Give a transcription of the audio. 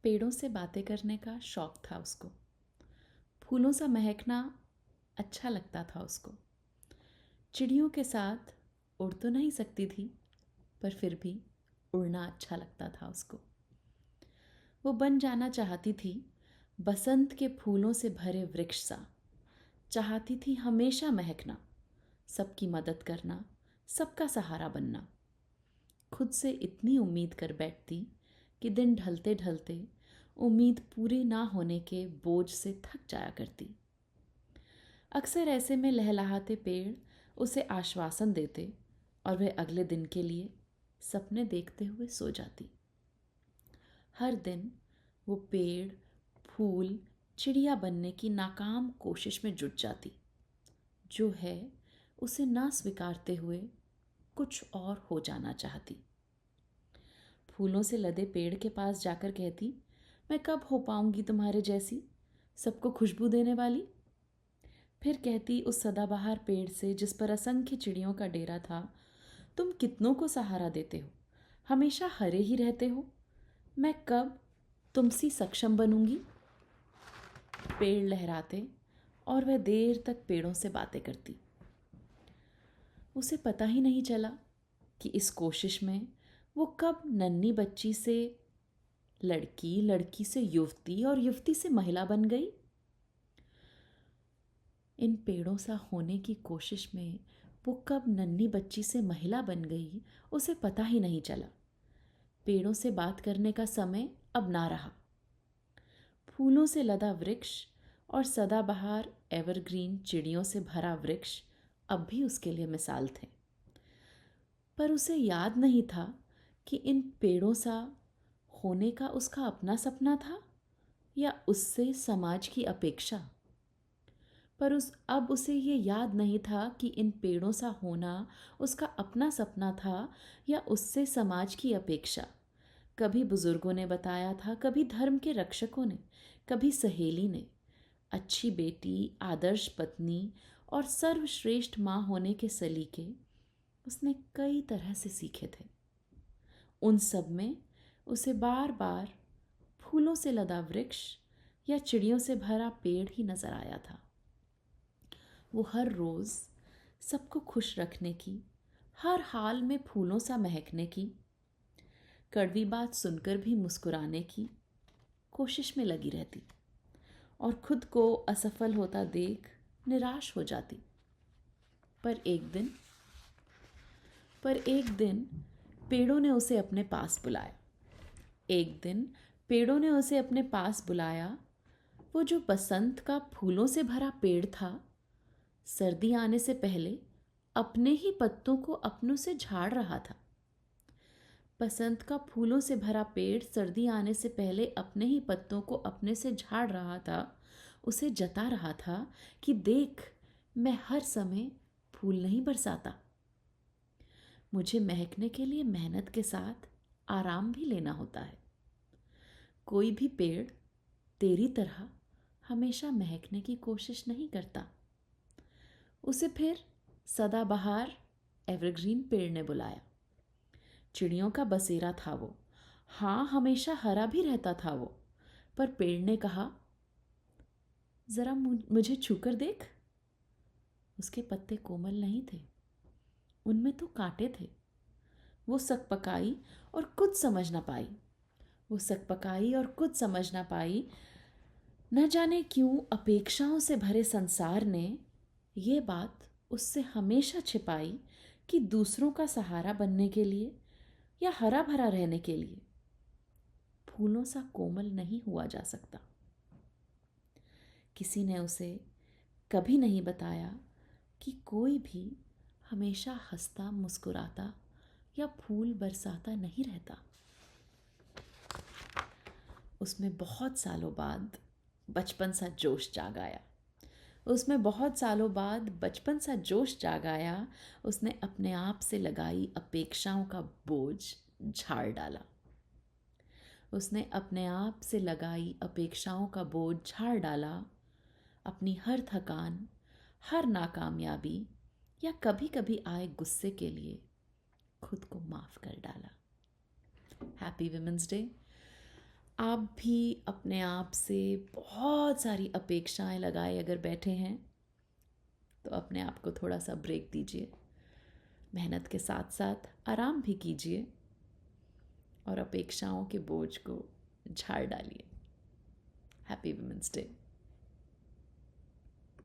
पेड़ों से बातें करने का शौक था उसको। फूलों सा महकना अच्छा लगता था उसको। चिड़ियों के साथ उड़ तो नहीं सकती थी, पर फिर भी उड़ना अच्छा लगता था उसको। वो बन जाना चाहती थी बसंत के फूलों से भरे वृक्ष सा। चाहती थी हमेशा महकना, सबकी मदद करना, सबका सहारा बनना। खुद से इतनी उम्मीद कर बैठती कि दिन ढलते ढलते उम्मीद पूरी ना होने के बोझ से थक जाया करती। अक्सर ऐसे में लहलहाते पेड़ उसे आश्वासन देते और वह अगले दिन के लिए सपने देखते हुए सो जाती। हर दिन वो पेड़, फूल, चिड़िया बनने की नाकाम कोशिश में जुट जाती, जो है उसे ना स्वीकारते हुए कुछ और हो जाना चाहती। फूलों से लदे पेड़ के पास जाकर कहती, मैं कब हो पाऊंगी तुम्हारे जैसी, सबको खुशबू देने वाली। फिर कहती उस सदाबहार पेड़ से जिस पर असंख्य चिड़ियों का डेरा था, तुम कितनों को सहारा देते हो, हमेशा हरे ही रहते हो, मैं कब तुमसी सक्षम बनूंगी। पेड़ लहराते और वह देर तक पेड़ों से बातें करती। उसे पता ही नहीं चला कि इस कोशिश में वो कब नन्ही बच्ची से लड़की, लड़की से युवती और युवती से महिला बन गई। इन पेड़ों सा होने की कोशिश में वो कब नन्ही बच्ची से महिला बन गई, उसे पता ही नहीं चला। पेड़ों से बात करने का समय अब ना रहा। फूलों से लदा वृक्ष और सदाबहार एवरग्रीन चिड़ियों से भरा वृक्ष अब भी उसके लिए मिसाल थे। पर उसे याद नहीं था कि इन पेड़ों सा होने का उसका अपना सपना था या उससे समाज की अपेक्षा। अब उसे ये याद नहीं था कि इन पेड़ों सा होना उसका अपना सपना था या उससे समाज की अपेक्षा। कभी बुजुर्गों ने बताया था, कभी धर्म के रक्षकों ने, कभी सहेली ने। अच्छी बेटी, आदर्श पत्नी और सर्वश्रेष्ठ माँ होने के सलीके उसने कई तरह से सीखे थे। उन सब में उसे बार बार फूलों से लदा वृक्ष या चिड़ियों से भरा पेड़ ही नजर आया था। वो हर रोज सबको खुश रखने की, हर हाल में फूलों सा महकने की, कड़वी बात सुनकर भी मुस्कुराने की कोशिश में लगी रहती और खुद को असफल होता देख निराश हो जाती। पर एक दिन पेड़ों ने उसे अपने पास बुलाया। एक दिन पेड़ों ने उसे अपने पास बुलाया। वो जो बसंत का फूलों से भरा पेड़ था, सर्दी आने से पहले अपने ही पत्तों को अपनों से झाड़ रहा था। बसंत का फूलों से भरा पेड़ सर्दी आने से पहले अपने ही पत्तों को अपने से झाड़ रहा था। उसे जता रहा था कि देख, मैं हर समय फूल नहीं बरसाता, मुझे महकने के लिए मेहनत के साथ आराम भी लेना होता है। कोई भी पेड़ तेरी तरह हमेशा महकने की कोशिश नहीं करता। उसे फिर सदाबहार एवरग्रीन पेड़ ने बुलाया। चिड़ियों का बसेरा था वो, हाँ, हमेशा हरा भी रहता था वो। पर पेड़ ने कहा, जरा मुझे छूकर देख। उसके पत्ते कोमल नहीं थे, उनमें तो कांटे थे। वो सकपकाई और कुछ समझ ना पाई। न जाने क्यों अपेक्षाओं से भरे संसार ने ये बात उससे हमेशा छिपाई कि दूसरों का सहारा बनने के लिए या हरा भरा रहने के लिए फूलों सा कोमल नहीं हुआ जा सकता। किसी ने उसे कभी नहीं बताया कि कोई भी हमेशा हंसता, मुस्कुराता या फूल बरसाता नहीं रहता। उसमें बहुत सालों बाद बचपन सा जोश जाग आया। उसने अपने आप से लगाई अपेक्षाओं का बोझ झाड़ डाला। अपनी हर थकान, हर नाकामयाबी या कभी कभी आए गुस्से के लिए खुद को माफ कर डाला। Happy women's day. आप भी अपने आप से बहुत सारी अपेक्षाएं लगाए अगर बैठे हैं तो अपने आप को थोड़ा सा ब्रेक दीजिए। मेहनत के साथ साथ आराम भी कीजिए और अपेक्षाओं के बोझ को झाड़ डालिए। Happy women's day.